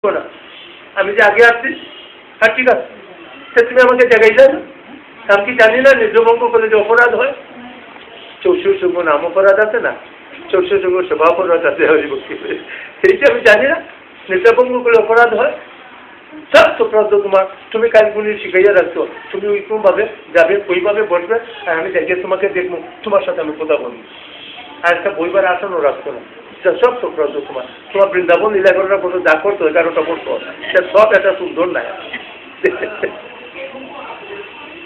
না আমি যে আগে আসছি হ্যাঁ ঠিক আছে সে তুমি আমাকে জায়গাইলে না আমি কি জানি না নির্জভঙ্গ করলে যে অপরাধ হয় চৌষট্টি শুভ নাম অপরাধ আছে না চৌষট্টি শুভ সেবা অপরাধ আছে হরিভক্তি সেইটা আমি জানি না নির্জভঙ্গ করলে অপরাধ হয় সব অপরাধ তোমার তুমি কালগুলি শিখাইয়া রাখছো তুমি ওইরকম ভাবে যাবে ওইভাবে বসবে আর আমি দেখে তোমাকে দেখবো তোমার সাথে আমি কথা বলবো আর একটা বইবার আসনও রাখতো না সব অপরাধ তোমার বৃন্দাবন লীলা করাটা করতো যা করতো 11টা করতো সে সব একটা সুন্দর নাই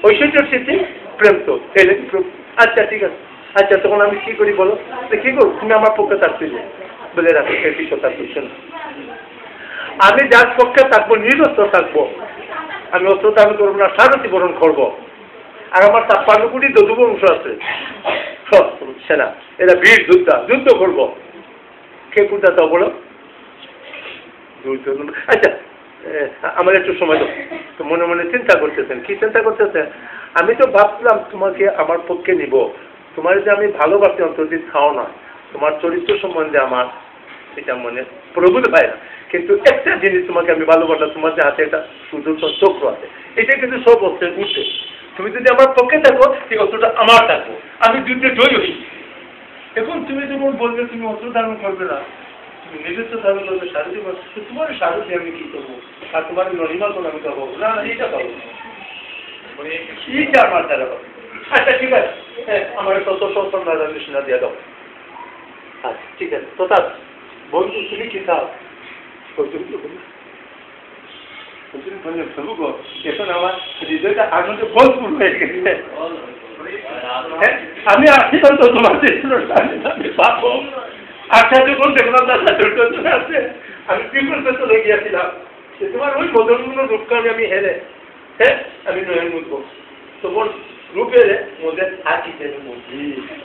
ঐশ্বর্যের স্মৃতি প্রেম তো আচ্ছা ঠিক আছে আচ্ছা তখন আমি কি করি বলো কি করো তুমি আমার পক্ষে থাকতে বলে রাখো সেই কথা করছো না আমি যার পক্ষে থাকবো নিরস্ত্র থাকবো আমি অস্ত্র দাবি করবো না সারথি বরণ করবো আর আমার 56 কোটি দদু বংশ আছে সব সেনা এরা বীর যুদ্ধ করবো কে কোনটা তাও বলো আচ্ছা আমার একটু সময় দাও তো মনে মনে চিন্তা করতেছেন কি চিন্তা করতেছেন আমি তো ভাবলাম তোমাকে আমার পক্ষে নিব তোমার যে আমি ভালোবাসি অন্তর্জিৎ খাও না তোমার চরিত্র সম্বন্ধে আমার এটা মনে প্রভুত হয় না কিন্তু একটা জিনিস তোমাকে আমি ভালোবাসা তোমার যে হাতে একটা সুদর্শন চক্র আছে এটা কিন্তু সব অস্ত্রের উঠে তুমি যদি আমার পক্ষে থাকো সেই অস্ত্রটা আমার থাকবো আমি যুদ্ধে জয়ী হই এখন তুমি যখন বলবে তুমি অস্ত্র ধারণ করবে না তুমি নিজস্ব ধারণ করবে সারথি তোমার সারথি আমি কি করবো আর তোমার নরিমা কোন আমি পাবো না এইটা পাবো মানে এইটা আমার দ্বারা পাবো আচ্ছা ঠিক আছে আমার তত সন্তান রাজা কৃষ্ণা দিয়ে দাও আচ্ছা ঠিক আছে তথা বন্ধু তুমি কি চাও এখন আমার হৃদয়টা আনন্দে ভরপুর হয়ে গেছে আমি আসি তো তোমার পাবো আচ্ছা যখন দেখলাম আছে আমি কি করতে চলে গিয়েছিলাম তোমার ওই মদনগুলো রূপকারণে আমি হেরে হ্যাঁ আমি নয়ন মুখবো তখন রূপের মধ্যে থাকিতে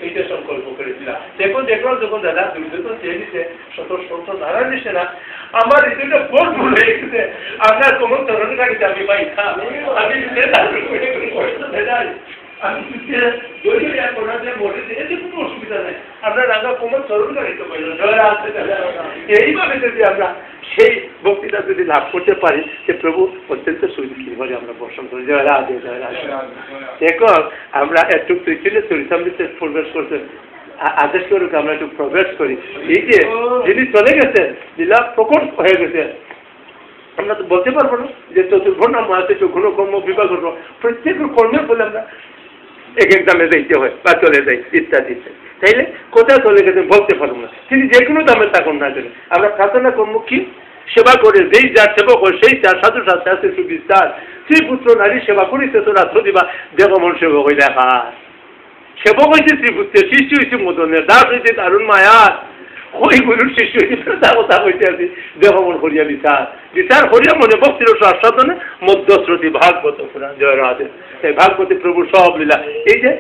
এইটা সংকল্প করেছিলাম দেখলাম যখন দাদা দুর্যোধন চেয়ে দিতে শত ধারা দিচ্ছে না আমার হৃদয়টা ভরপুর হয়ে গেছে আপনার কোমল তরণ গাড়িতে আমি পাই আমি কোনো অসুবিধা নেই আমরা রাঙা কোমল তরণ গাড়িতে এইভাবে যদি আমরা সেই বক্তৃতা যদি লাভ করতে পারি যে প্রভু অত্যন্ত সুখীভাবে আমরা বর্ষণ করি জয় রাধে জয় রাধে এখন আমরা একটু পৃথিবীতে চরিতামৃতে প্রবেশ করতে আদেশ করুক আমরা একটু প্রবেশ করি এই যে যিনি চলে গেছে লীলা প্রকট হয়ে গেছে আমরা তো বলতে পারবো না যে চতুর্ভুজ নাম আছে গুণ কর্ম বিভাগ প্রত্যেক কর্মের বলে আমরা এক এক্সামে যাইতে হয় বা চলে যাই ইত্যাদি তাইলে কোথায় চলে গেছে বলতে পারবো না তিনি যে কোনো দামে থাকুন না জন্য আমরা প্রার্থনা করবো কি সেবা করে যেই যার সেবক হয় সেই তার সাধু শাস্ত্রে আছে সুবিস্তার শ্রীপুত্র নারী সেবা করিতে তোরা দিবা দেবমন সেবক হয়ে দেখা সেবক হয়েছে শ্রীপুত্রের শিষ্য হয়েছে মদনের দাস হয়েছে দারুণ মায়ার ওই গুরুর শিষ্য হয়েছে কথা হইতে আছি দেবমন হরিয়া বিচার হরিয়া মনে ভক্তির আস্বাদনে মধ্যশ্রুতি ভাগবত পুরাণ জয় রাধে এই ভাগবতী প্রভুর সব লীলা এই যে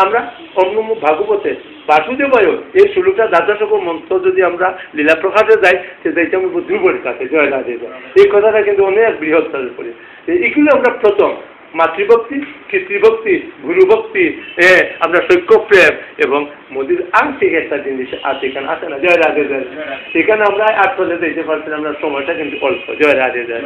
আমরা অন্য ভাগবতে বাসুদেবায় এই শ্লোকটা দ্বাদশক মন্ত্র যদি আমরা লীলা প্রকাশে যাই সে যাইতে আমি ধ্রুবের কাছে জয় রাধে এই কথাটা কিন্তু অনেক বৃহত্তর করে এগুলো আমরা প্রথম মাতৃভক্তি পিতৃভক্তি গুরুভক্তি আমরা সৈক্য প্রেম এবং মোদীর আংশিক একটা জিনিস আছে এখানে আছে না জয় রাধে জয় সেখানে আমরা আর চলে যেতে পারছি আমরা সময়টা কিন্তু অল্প জয় রাধে জয়